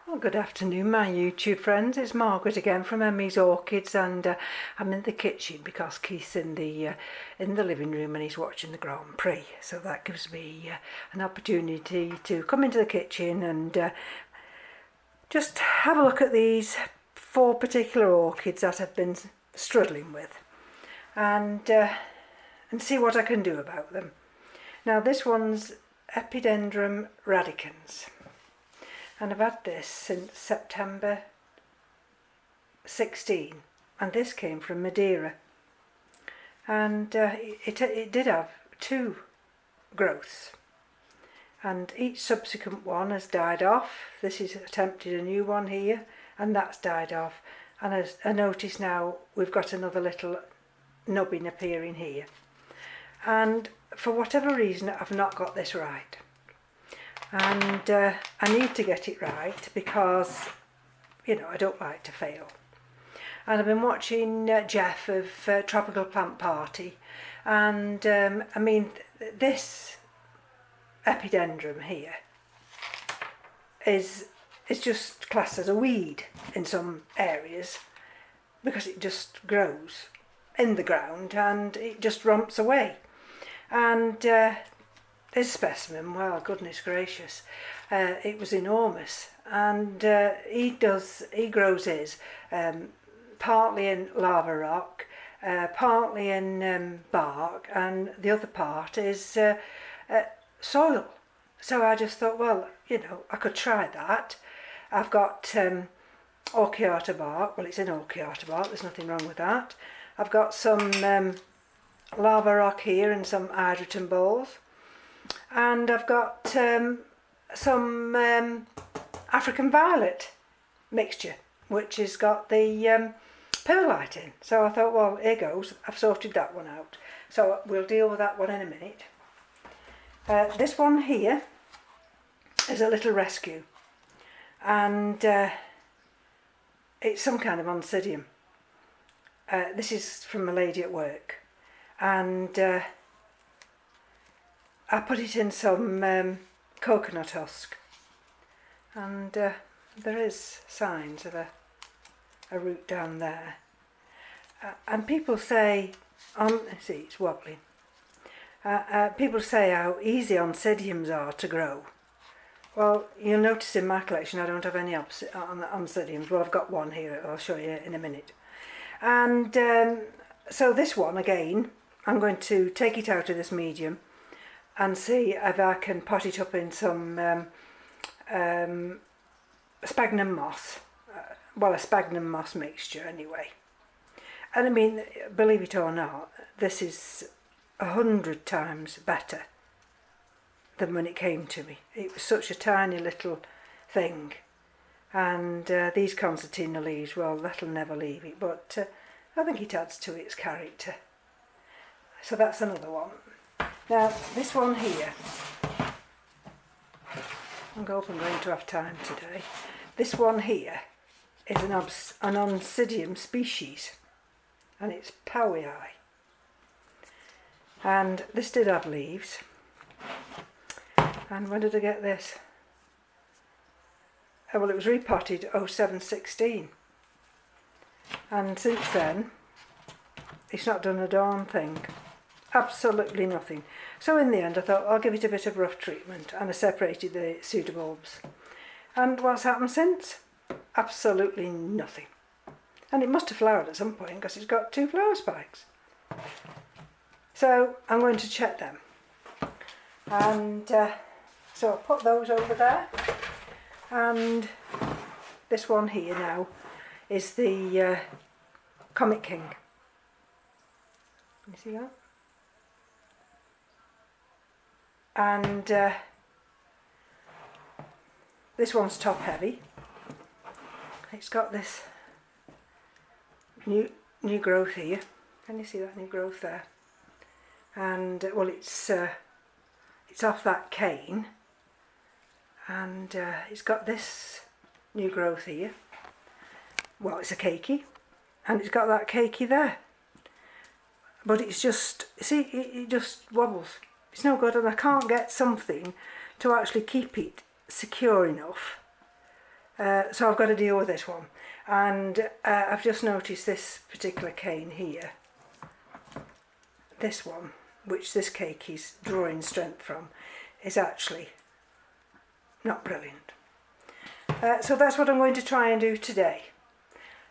Well, good afternoon, my YouTube friends. It's Margaret again from M.E.s Orchids, and I'm in the kitchen because Keith's in the living room and he's watching the Grand Prix. So that gives me an opportunity to come into the kitchen and just have a look at these 4 particular orchids that I've been struggling with, and see what I can do about them. Now, this one's Epidendrum radicans. And I've had this since September 16, and this came from Madeira, and it did have 2 growths, and each subsequent one has died off. This is attempted a new one here, and that's died off, and as I notice now we've got another little nubbin appearing here, and for whatever reason I've not got this right. And I need to get it right because, you know, I don't like to fail. And I've been watching Jeff of Tropical Plant Party, and I mean, this Epidendrum here is just classed as a weed in some areas because it just grows in the ground and it just romps away. And this specimen, well, goodness gracious, it was enormous, and he grows his partly in lava rock, partly in bark, and the other part is soil. So I just thought, well, you know, I could try that. I've got orchiata bark. Well, it's in orchiata bark, there's nothing wrong with that. I've got some lava rock here and some hydrogen balls. And I've got some African violet mixture, which has got the perlite in. So I thought, well, here goes. I've sorted that one out. So we'll deal with that one in a minute. This one here is a little rescue, and it's some kind of Oncidium. This is from a lady at work, and I put it in some coconut husk, and there is signs of a root down there. And people say, see, it's wobbling. People say how easy Oncidiums are to grow. Well, you'll notice in my collection I don't have any Oncidiums. Well, I've got one here, I'll show you in a minute. And so this one, again, I'm going to take it out of this medium and see if I can pot it up in some sphagnum moss, well, a sphagnum moss mixture anyway. And I mean, believe it or not, this is 100 times better than when it came to me. It was such a tiny little thing, and these concertina leaves, well, that'll never leave it, but I think it adds to its character. So that's another one. Now, this one here, I hope I'm going to have time today. This one here is an Oncidium species, and it's powellii. And this did have leaves. And when did I get this? Oh, well, it was repotted 0716. And since then, it's not done a darn thing. Absolutely nothing. So in the end I thought I'll give it a bit of rough treatment, and I separated the pseudobulbs. And what's happened since? Absolutely nothing. And it must have flowered at some point because it's got 2 flower spikes. So I'm going to check them. And so I'll put those over there. And this one here now is the Comic King. You see that? And this one's top heavy. It's got this new growth here. Can you see that new growth there? And well, it's off that cane, and it's got this new growth here. Well, it's a keiki, and it's got that keiki there. But it's just, see, it just wobbles. It's no good, and I can't get something to actually keep it secure enough So I've got to deal with this one. And I've just noticed this particular cane here, this one, which this cake is drawing strength from, is actually not brilliant. So that's what I'm going to try and do today.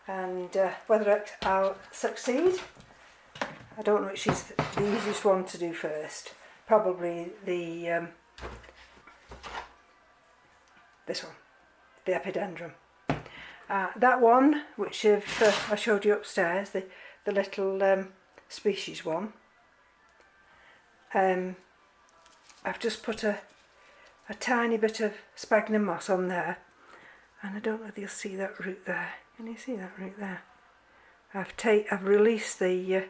And whether I'll succeed, I don't know which is the easiest one to do first. Probably the this one, the Epidendrum. That one, which I showed you upstairs, the little species one, I've just put a tiny bit of sphagnum moss on there, and I don't know if you'll see that root there. Can you see that root there? I've released the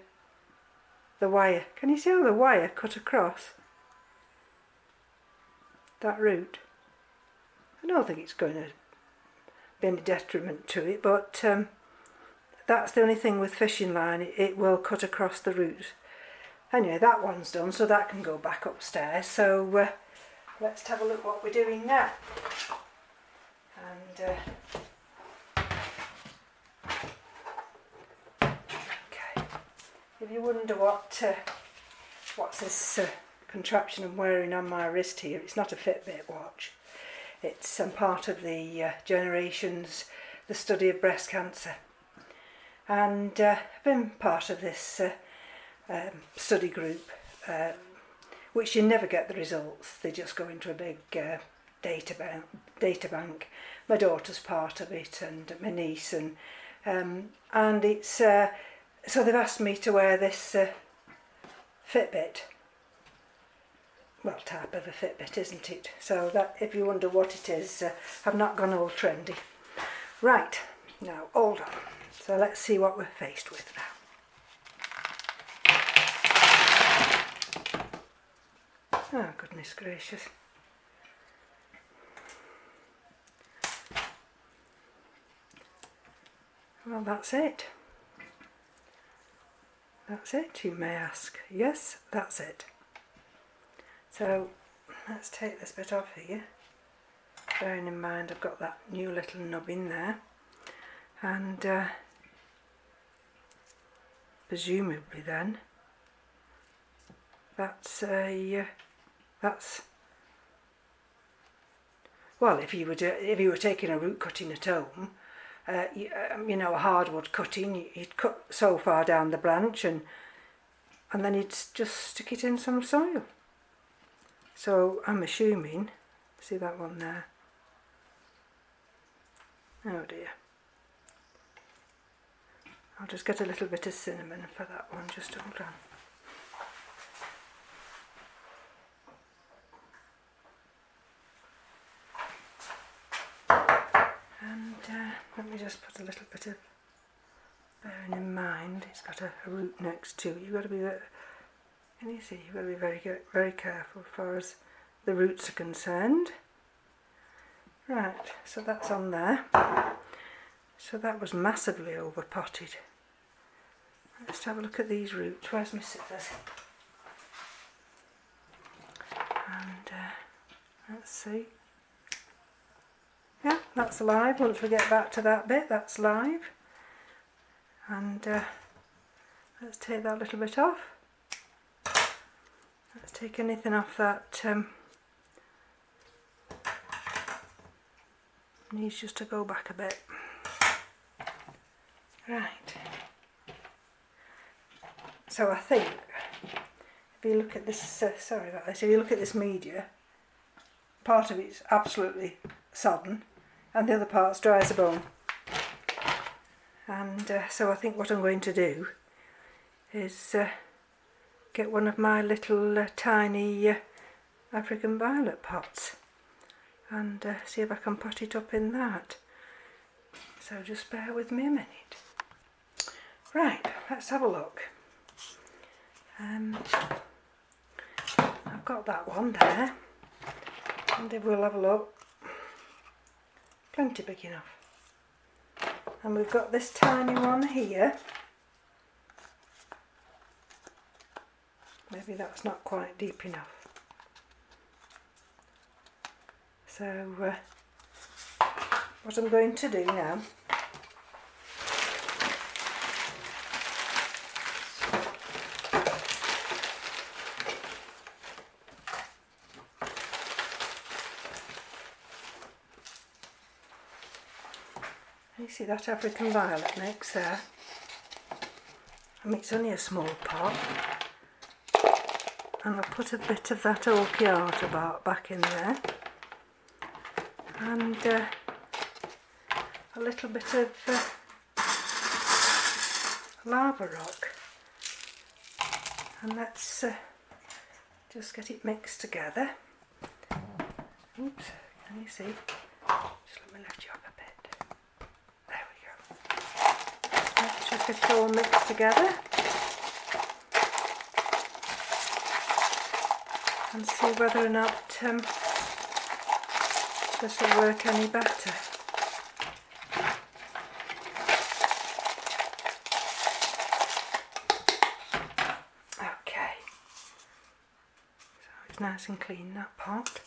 wire. Can you see how the wire cut across that root? I don't think it's going to be any detriment to it, but that's the only thing with fishing line, it will cut across the root. Anyway, that one's done, so that can go back upstairs. So let's have a look what we're doing now. And okay, if you wonder what's this contraption I'm wearing on my wrist here, it's not a Fitbit watch. It's part of the Generations, the study of breast cancer. And I've been part of this study group, which you never get the results. They just go into a big data bank. My daughter's part of it, and my niece, and it's so they've asked me to wear this Fitbit. Well, type of a Fitbit, isn't it? So that, if you wonder what it is, I've not gone all trendy. Right, now hold on. So let's see what we're faced with now. Oh, goodness gracious. Well, that's it. That's it, you may ask. Yes, that's it. So let's take this bit off here, bearing in mind I've got that new little nub in there, and presumably then that's well, if you were taking a root cutting at home, you know, a hardwood cutting, you'd cut so far down the branch and then you'd just stick it in some soil. So I'm assuming, see that one there? Oh dear. I'll just get a little bit of cinnamon for that one, just hold on. And let me just put a little bit of, bearing in mind it's got a root next to it. You've got to be can you see? You've got to be very careful as far as the roots are concerned. Right, so that's on there. So that was massively over potted. Let's have a look at these roots. Where's my scissors? And let's see. Yeah, that's live. Once we get back to that bit, that's live. And let's take that little bit off. Let's take anything off that needs just to go back a bit. Right. So I think if you look at this, sorry about this, if you look at this media, part of it's absolutely sodden and the other part's dry as a bone. And so I think what I'm going to do is get one of my little tiny African violet pots and see if I can pot it up in that. So just bear with me a minute. Right, let's have a look. I've got that one there, and if we'll have a look, plenty big enough. And we've got this tiny one here. Maybe that's not quite deep enough. So what I'm going to do now you see that African violet mix there? I mean, it's only a small pot, and I'll put a bit of that Orchiata bark back in there, and a little bit of lava rock, and let's just get it mixed together. Oops, can you see? Just let me lift you up a bit. There we go. Let's just get it all mixed together and see whether or not this will work any better. Okay, so it's nice and clean, that pot.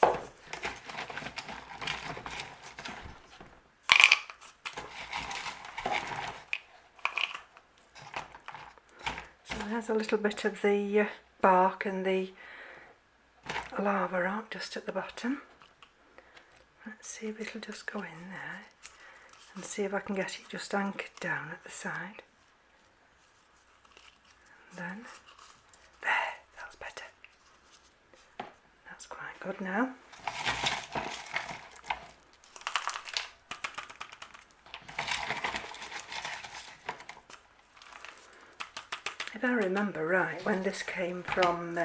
So there's a little bit of the bark and the lava rock just at the bottom. Let's see if it'll just go in there and see if I can get it just anchored down at the side. And then, there, that's better. That's quite good now. If I remember right, when this came from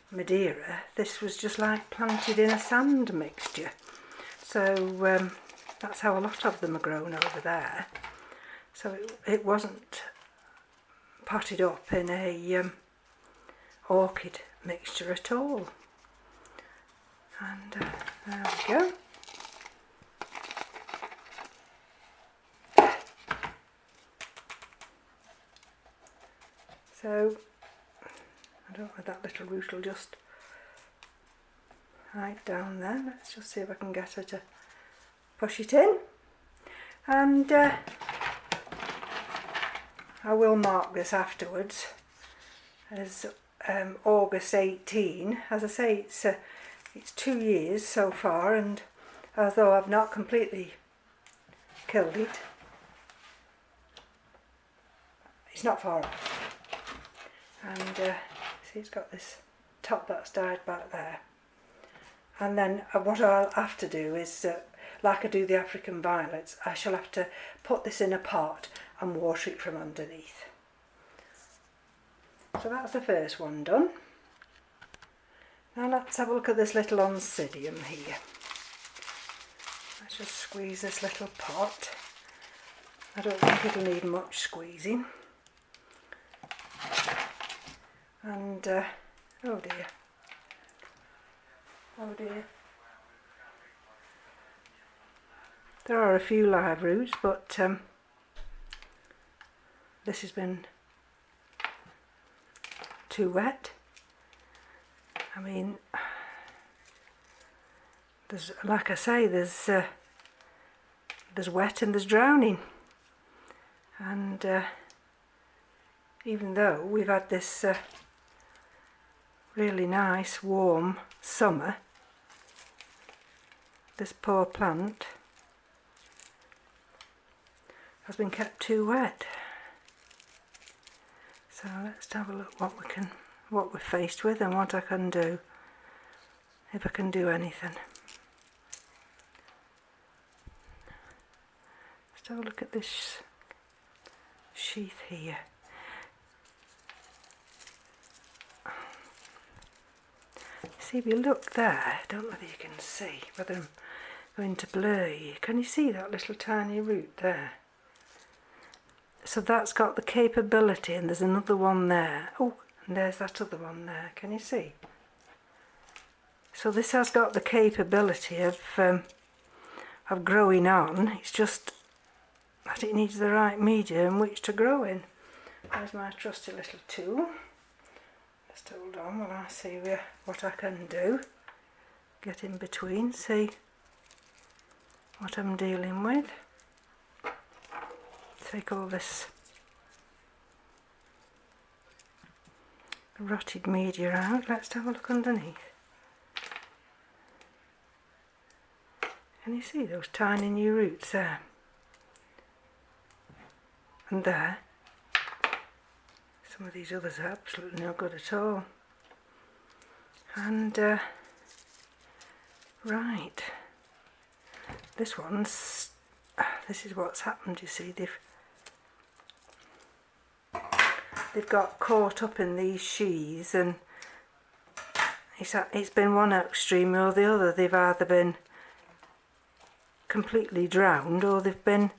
Madeira, this was just like planted in a sand mixture. So that's how a lot of them are grown over there. So it wasn't potted up in a orchid mixture at all. And there we go. So I don't know, that little root will just hide down there. Let's just see if I can get her to push it in. And I will mark this afterwards as August 18. As I say, it's 2 years so far, and although I've not completely killed it, it's not far off. And see, it's got this top that's dyed back there. And then what I'll have to do is, like I do the African violets, I shall have to put this in a pot and water it from underneath. So that's the first one done. Now let's have a look at this little Oncidium here. Let's just squeeze this little pot. I don't think it'll need much squeezing. And oh dear, oh dear. There are a few live roots, but this has been too wet. I mean, there's, like I say, there's wet and there's drowning, and even though we've had this really nice warm summer, this poor plant has been kept too wet. So let's have a look what we're faced with and what I can do, if I can do anything. Let's have a look at this sheath here. See, if you look there, I don't know whether you can see, whether I'm going to blur you. Can you see that little tiny root there? So that's got the capability, and there's another one there. Oh, and there's that other one there. Can you see? So this has got the capability of growing on. It's just that it needs the right medium in which to grow in. There's my trusty little tool. Just hold on while I see what I can do. Get in between, see what I'm dealing with. Take all this rotted media out. Let's have a look underneath. Can you see those tiny new roots there? And there. Some of these others are absolutely no good at all. And right, this is what's happened. You see, they've got caught up in these sheaths, and it's been one extreme or the other. They've either been completely drowned, or they've been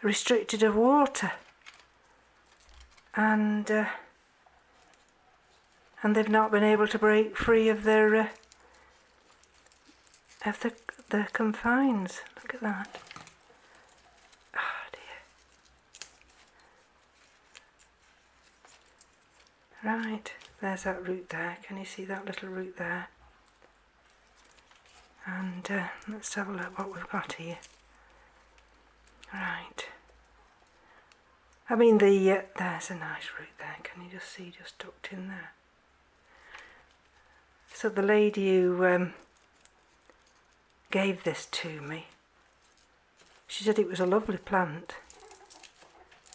restricted of water, and they've not been able to break free of their confines. Look at that. Oh dear. Right, there's that root there. Can you see that little root there? And let's have a look what we've got here. Right. I mean, there's a nice root there. Can you just see, just tucked in there? So the lady who gave this to me, she said it was a lovely plant.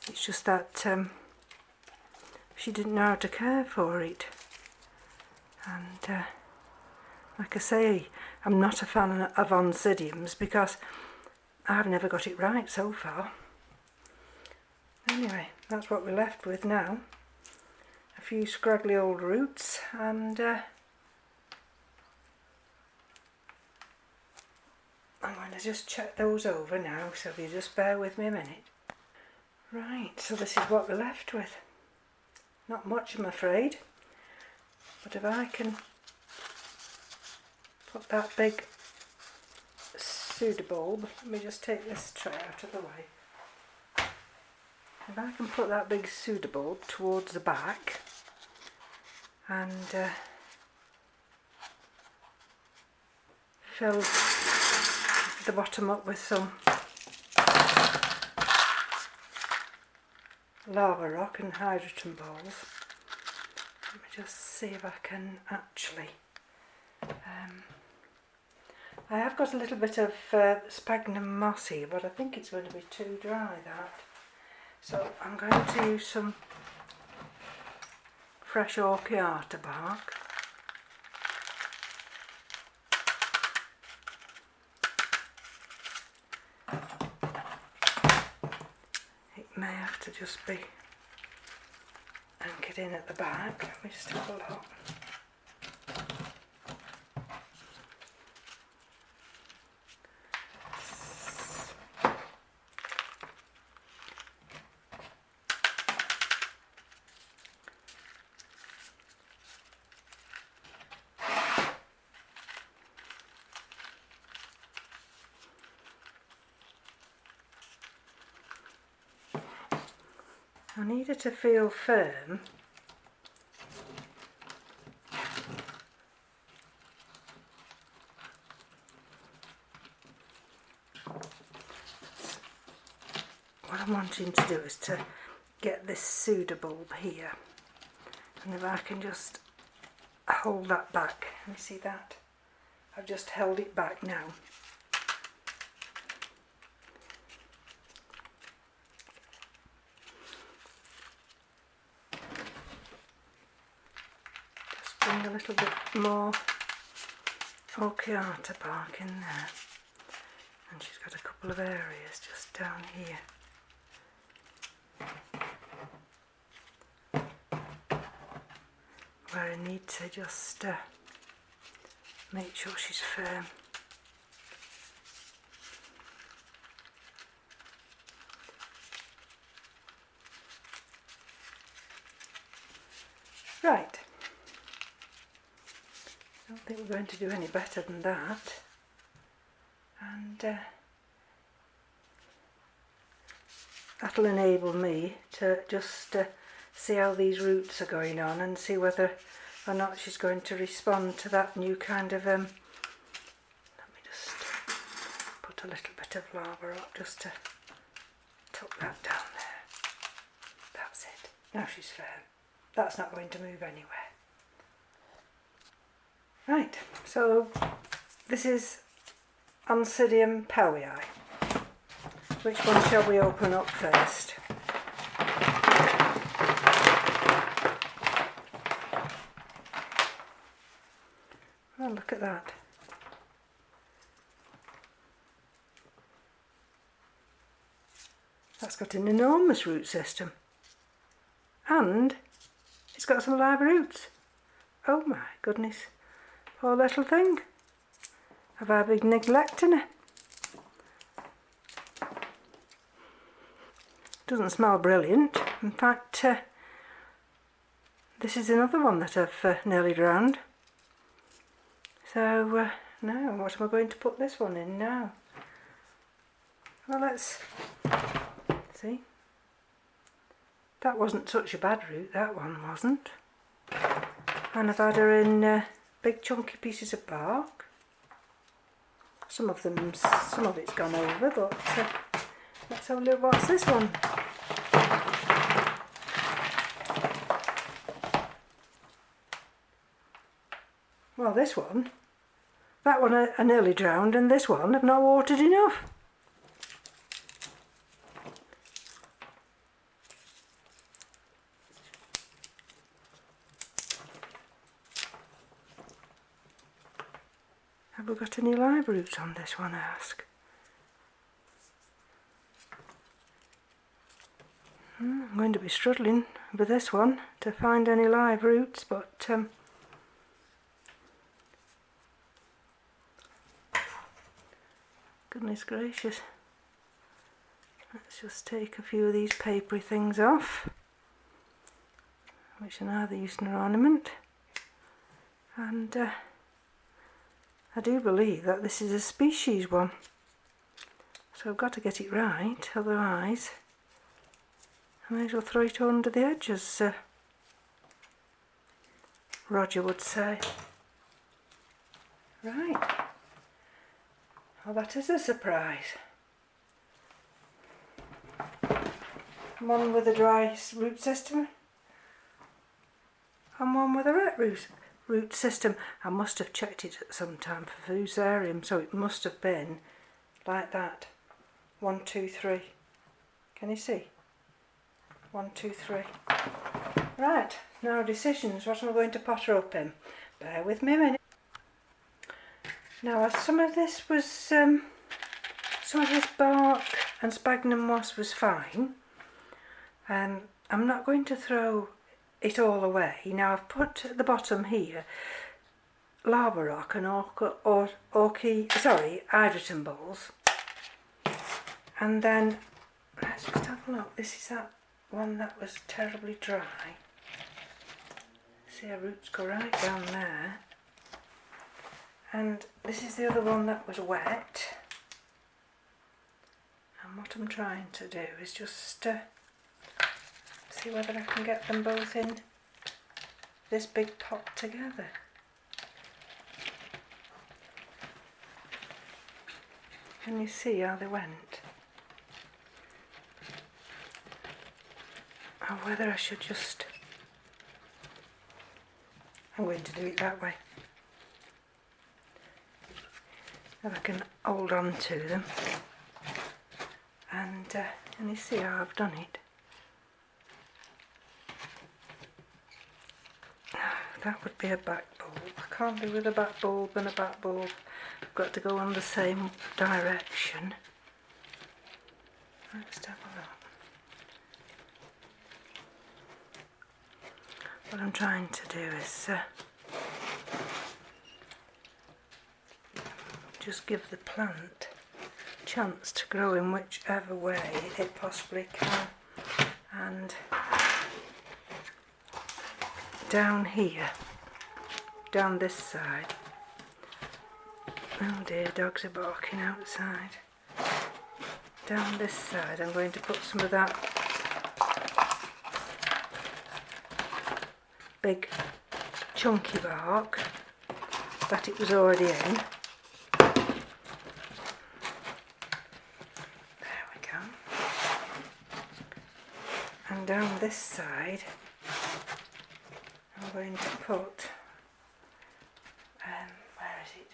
It's just that she didn't know how to care for it. And like I say, I'm not a fan of Oncidiums because I've never got it right so far. Anyway, that's what we're left with now. A few scraggly old roots, and I'm going to just check those over now, so if you just bear with me a minute. Right, so this is what we're left with. Not much, I'm afraid, but if I can put that big pseudobulb, let me just take this tray out of the way. If I can put that big pseudobulb towards the back and fill the bottom up with some lava rock and hydrogen balls. Let me just see if I can actually I have got a little bit of sphagnum moss here, but I think it's going to be too dry, that. So I'm going to use some fresh orchiata bark. It may have to just be anchored in at the back. Let me just have a look. I need it to feel firm. What I'm wanting to do is to get this pseudobulb here, and if I can just hold that back. Can you see that? I've just held it back now. Bring a little bit more orchiata bark in there, and she's got a couple of areas just down here. Where I need to just make sure she's firm. Right. I don't think we're going to do any better than that, and that'll enable me to just see how these roots are going on and see whether or not she's going to respond to that new kind of, let me just put a little bit of lava up just to tuck that down there. That's it. Now she's firm. That's not going to move anywhere. Right, so this is Oncidium powellii. Which one shall we open up first? Oh, look at that. That's got an enormous root system. And it's got some live roots. Oh my goodness. Poor little thing. Have I been neglecting it? Doesn't smell brilliant. In fact, this is another one that I've nearly drowned. So now, what am I going to put this one in now? Well, let's see. That wasn't such a bad root, that one wasn't. And I've had her in big chunky pieces of bark. Some of it's gone over, but let's have a look. What's this one? Well, this one, that one I nearly drowned, and this one I've not watered enough. Have we got any live roots on this one, I ask? I'm going to be struggling with this one to find any live roots, but goodness gracious. Let's just take a few of these papery things off, which are neither use nor ornament. And I do believe that this is a species one, so I've got to get it right, otherwise I may as well throw it under the edge, as Roger would say. Right, well, that is a surprise. One with a dry root system and one with a wet root system. I must have checked it at some time for fusarium, so it must have been like that. 1, 2, 3. Can you see? 1, 2, 3. Right, now decisions. What am I going to potter up in? Bear with me a minute. Now, as some of this bark and sphagnum moss was fine, I'm not going to throw it all away. Now, I've put at the bottom here lava rock and hydrogen balls, and then let's just have a look. This is that one that was terribly dry. See, our roots go right down there. And this is the other one that was wet. And what I'm trying to do is just see whether I can get them both in this big pot together. Can you see how they went? Or whether I should just... I'm going to do it that way. If I can hold on to them. And you see how I've done it? That would be a back bulb. I can't do with a back bulb and a back bulb. I've got to go on the same direction. Let's have a look. What I'm trying to do is just give the plant a chance to grow in whichever way it possibly can. And down here, down this side, oh dear, dogs are barking outside. Down this side I'm going to put some of that chunky bark that it was already in. There we go. And down this side I'm going to put, where is it?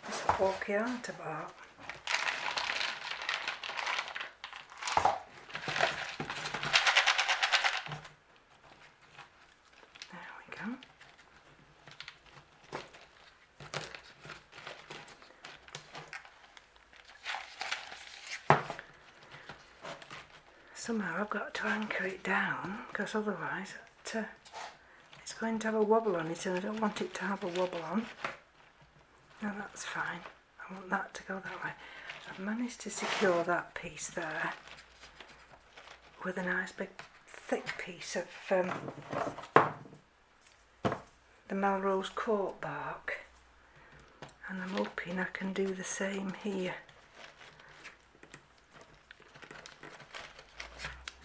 This Orchids bark. There we go. Somehow I've got to anchor it down because otherwise it's going to have a wobble on it and I don't want it to have a wobble on. No, that's fine. I want that to go that way. I've managed to secure that piece there with a nice big thick piece of the Melrose Court bark, and I'm hoping I can do the same here.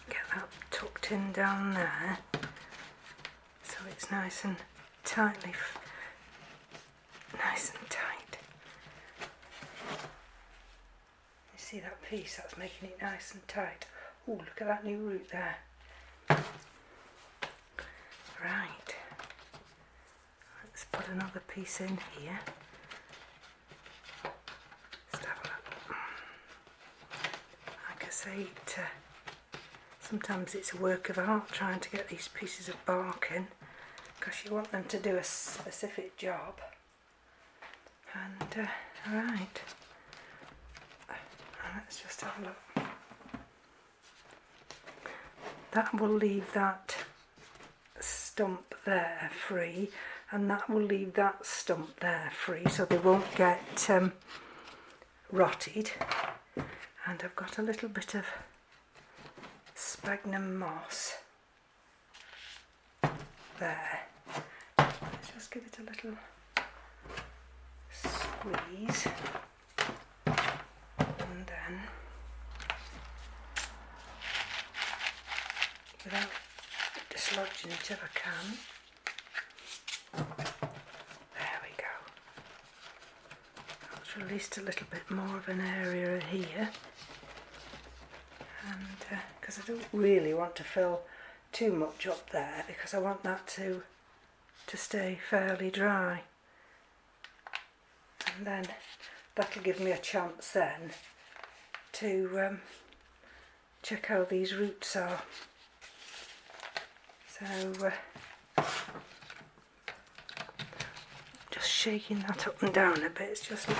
Get that tucked in down there so it's nice and tightly, nice and tight. You see that piece? That's making it nice and tight. Oh, look at that new root there. Right. Let's put another piece in here. Just have a look. Like I say, sometimes it's a work of art trying to get these pieces of bark in, because you want them to do a specific job. And right, let's just have a look. That will leave that stump there free, and that will leave that stump there free, so they won't get rotted. And I've got a little bit of sphagnum moss there. Let's just give it a little squeeze, and then, without dislodging it if I can, there we go. That's released a little bit more of an area here, and because I don't really want to fill too much up there, because I want that to stay fairly dry, and then that'll give me a chance then to check how these roots are. So just shaking that up and down a bit. It's just like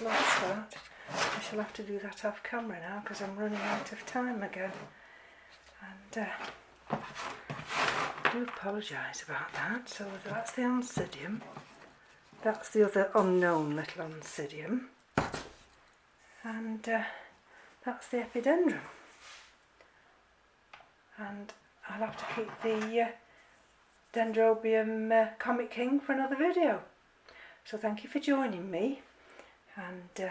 that. I shall have to do that off camera now because I'm running out of time again, and I do apologise about that. So that's the Oncidium, that's the other unknown little Oncidium, and that's the Epidendrum. And I'll have to keep the Dendrobium Comic King for another video. So thank you for joining me, and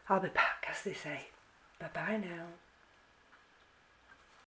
I'll be back, as they say. Bye bye now.